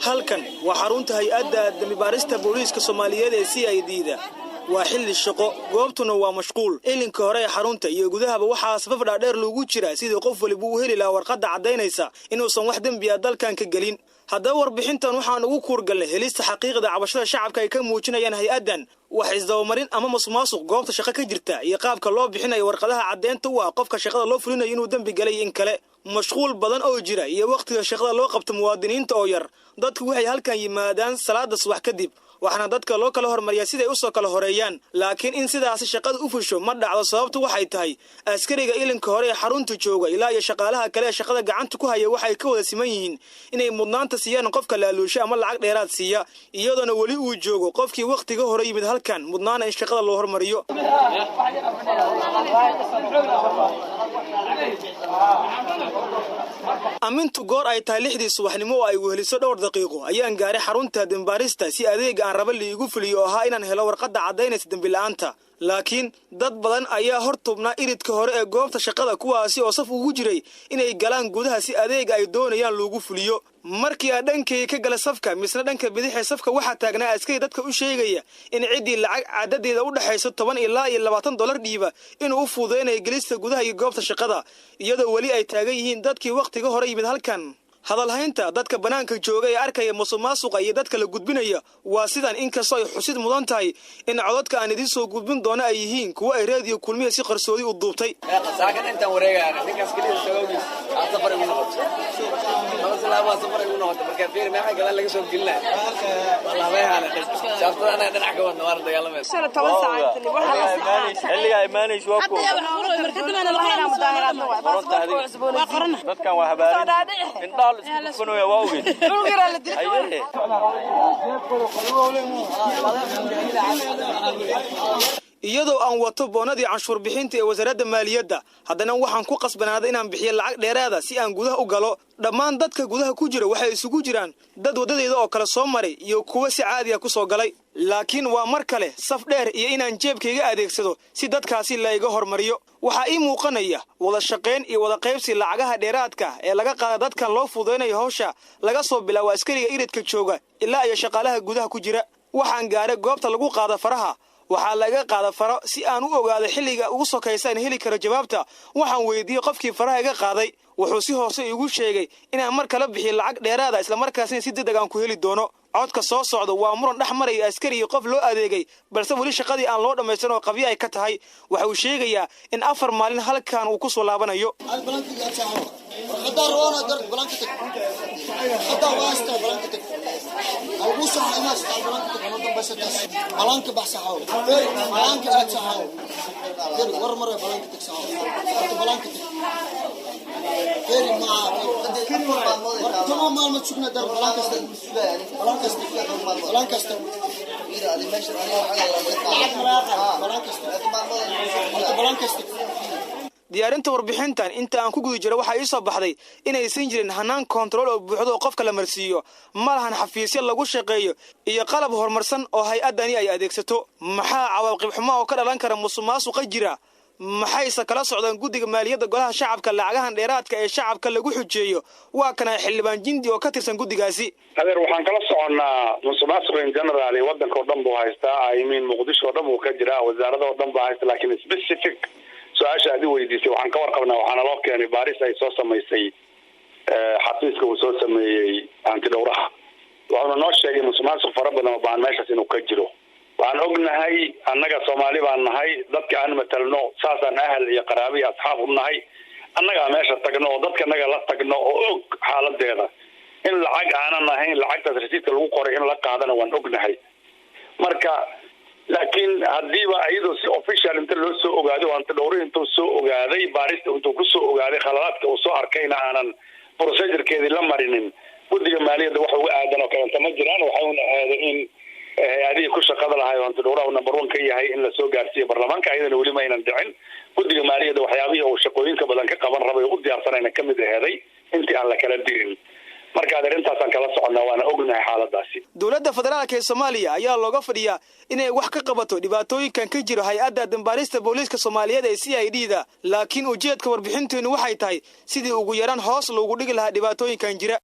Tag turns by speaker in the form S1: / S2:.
S1: halkan waa xarunta hay'adda dambibaarista booliiska Soomaaliyeed ee CID-da waa xilli shaqo goobtuna waa mashquul ilinka hore ee xarunta iyo gudahaba waxaa safaf dhaadheer loogu jira sidii qof waliba uu heli lahaa warqadda cadaynaysa inuusan wax dambi ah dalkan ka gelin haddaba warbixintan waxaan ugu kuurgalnay helista xaqiiqda cabashada shacabka ay ka muujinayaan hay'addan wax isdabamarin ama masuq goobta shaqo ka jirta iyo qaabka loo bixinayo warqadaha cadaynta u ah qofka shaqada loo fulinayo inuu dambi galay in kale mashquul badan oo jira iyo waqtiga shaqada loo qabto muwaadiniinta oo yar dadku waxay halkan yimaadaan salaada subax kadib waxaana dadka loo kala hormariyaa siday u soo kala horeeyaan laakiin in sidaas shaqada u fusho ma dhacdo sababtu waxay tahay askariga ilinka hore ee xarunta jooga ilaa iyo shaqaalaha kale ee shaqada gacanta ku haya waxay ka wada siman yihiin inay mudnaanta siiyaan qofka laaluusho ama lacag dheeraad siiya iyadoo wali uu joogo qofkii waqtiga hore yimid halkan mudnaana in shaqada loo hormariyo amintu goor ay tahay 6 subaxnimo oo ay weheliso dhowr daqiiqo ayaan gaaray xarunta dambaarista si adeeg aan raba liigu fuliyo ahaa inaan helo warqadda cadaynaysa dambi la'aanta laakiin dad badan ayaa hortubnaa iridka hore ee goobta shaqada kuwaasi oo saf ugu jiray inay galaan gudaha si adeeg ay doonayaan loogu fuliyo markii aan dhankay ka gala safka misna dhanka bidixee safka waxa taagnaa askari dadka u sheegaya in cidii lacag cadadeeda u dhaxayso 10 ilaa $20 dhiiba inuu u fududeynayo gelista gudaha iyo goobta shaqada iyadoo wali ay taagan yihiin dadkii waqtiga hore yimid halkan hadalhaynta dadka banaanka jooga ee arkaya musuqmaasuqa iyo dadka la gudbinaya waa sidan inkastoo ay xusid mudan tahay in codadka aan idin soo gudbin doono ay yihiin kuwa ay raadiyo kulmiye si qarsoodi u duubtay
S2: saakan intaan wareegayna ninkaas kaliya shaqoogiis safar ugu noqoto waa safar ugu noqoto marka fiir maxay galaan laga soo gelina wallahi haana shaaftada dhinac ka wadna war dagaalamay
S3: 10 saacadood waxa la sameeyay
S2: xilliga imaanayso waa ku
S3: markadana la hayna mudaharaadna waa qorana
S2: dadkan waa habaarin كانوا يواوي
S1: iyadoo aan wato boonadii canshuur bixinta ee wasaaradda maaliyadda haddana waxaan ku qasbanaaday inaan bixiyo lacag dheeraada si aan gudaha u galo dhammaan dadka gudaha ku jira waxay isugu jiraan dad wadadeeda oo kala soo maray iyo kuwa si caadi ah ku soo galay laakiin waa mar kale saf dheer iyo inaan jeebkayga adeegsado si dadkaasi la iga hormariyo waxaa ii muuqanaya wada shaqayn iyo wada qaybsi lacagaha dheeraadka ee laga qaada dadkan loo fududeynayo hawsha laga soo bilaabo askariga iridka jooga ilaa iyo shaqaalaha gudaha ku jira waxaan gaaray goobta lagu qaada faraha waxaa laga qaada faro si aan u ogaado xilliga ugu sokaysan heli karo jawaabta waxaan weydiiyay qofkii faraha iga qaaday wuxuu si hoose igu sheegay inaan mar kale bixiyo lacag dheeraad ah isla markaasina si degdeg aan ku heli doono codka soo socda waa muran dhex maray askari iyo qof loo adeegay balse wali shaqadii aan loo dhameysan oo qabyo ay ka tahay waxa uu sheegayaa in 4 maalin halkan uu ku soo laabanayo diyaarinta warbixintan inta aan ku guda jiro waxa ay soo baxday inaysan jirin hanaan control oo buuxdo qofka la marsiiyo malahan xafiisyo lagu shaqeeyo iyo qalab horumarsan oo hay'adani ay adeegsato maxaa cawaaqib xumo oo ka dhalan kara musuqmaasuqa jira maxayse kala socdaan guddiga maaliyadda golaha shacabka lacagahan dheeraadka ee shacabka lagu xujeeyo waa kana xildhibaan jindi oo ka tirsan guddigaasi
S4: hadeer waxaan kala soconnaa musuqmaasuqa in general ee waddanka oo dhan buu haystaa I mean muqdisho oo dhan buu ka jiraa wasaaradda oo dhan baa haysta laakiin specific su-aasha aad i weydiisay waxaan ka warqabnaa waxaana loo keenay baaris ay soo samaysay xafiiska uu soo sameeyey antidhowraha wuxuuna noo sheegay musuqmaasuq fara badan oo baan meeshaas inuu ka jiro waxaan ognahay annaga Soomaali baan nahay dadka aan matalno saasaan ahal iyo qaraabo iyo asxaab u nahay annaga meesha tagno oo dadka naga la tagno oo og xaaladeeda in lacag aanan ahayn lacagtaas rasiidka lagu qoray in la qaadana waan ognahay marka laakiin hadiiba iyadoo si official inta loo soo ogaado antidhowrihi intuu soo ogaaday baarista intuu ku soo ogaaday khaladaadka uu soo arkayna aanan procedurekeedii la marinin guddiga maaliyadda wax uga aadan oo kalenta ma jiraan waxauna aaday in hay'adihii ku shaqada lahay oo antidhowraha number 1 ka yahay in la soo gaarsiiyo baarlamaanka ayadana weli ma aynan dhicin guddiga maaliyadda waxyaabihii uu shaqooyinka badan ka qaban rabay u diyaarsanayna ka mid aheeday intii aan la kala dirin marka arrintaasaan kala soconnaa waana ognahay xaaladaasi.
S1: dowladda federaalka ee Soomaaliya ayaa looga fadhiyaa inay wax ka qabato dhibaatooyinkan ka jira hay'adda dambaarista booliiska Soomaaliyeed ee CID-da laakiin ujeedka warbixinteenu waxay tahay sidii ugu yaraan hoos loogu dhigi lahaa dhibaatooyinkan jira.